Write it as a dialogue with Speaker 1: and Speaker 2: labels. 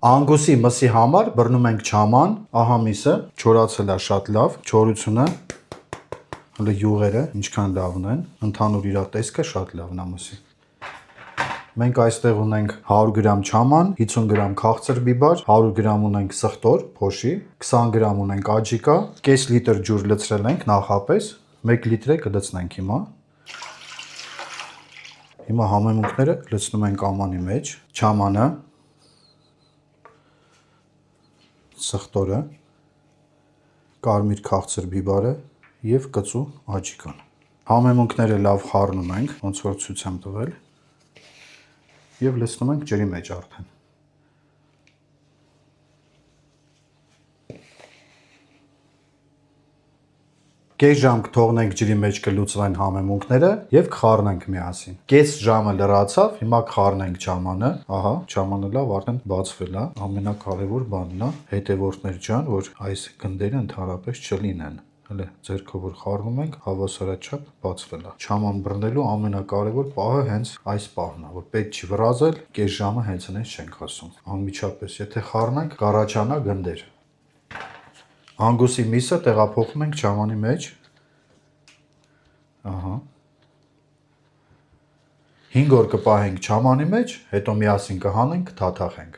Speaker 1: Անգուսի մսի համար բռնում ենք չաման, ահա միսը, չորացել է շատ լավ, չորությունը, հələ յուղերը ինչքան լավն են, ընդհանուր իր տեսքը շատ լավն է մսի։ Մենք այստեղ ունենք 100 գրամ չաման, 50 գրամ քաղցր բիբար, 100 գրամ ունենք սխտոր, փոշի, 20 գրամ ունենք աջիկա, կես լիտր ջուր լցրել ենք նախապես, 1 լիտր կլցնենք հիմա։ Հիմա համեմունքները լցնում ենք ամանի մեջ, չամանը, սխտորը, կարմիր քաղցր բիբարը եւ կծու աջիկան։ Համեմունքները լավ խառնում ենք, ոնց որ ցույց եմ տվել, եւ լցնում ենք ջրի մեջ արդեն։ Կես ժամ կթողնենք ջրի մեջ կլուծվեն համեմունքները եւ կխառնենք միասին։ Կես ժամը լրացավ, հիմա կխառնենք չամանը, ահա, չամանը լավ արդեն բացվել է, ամենակարևոր բանն է, հետևորդներ ջան, որ այս գնդերը ընդհանրապես չլինեն։ Հələ ձեռքով որ խառնում ենք, հավասարաչափ բացվել է։ Չաման բռնելու ամենակարևոր պահը հենց այս պահն է, որ պետք չի վրազել, կես ժամը հենց այնպես չենք ասում։ Անմիջապես եթե խառնենք, կառաջանա գնդեր։ Անգուսի միսը տեղափոխում ենք չամանի մեջ։ Ահա։ 5 օր կպահենք չամանի մեջ, հետո միասին կհանենք, կթաթախենք։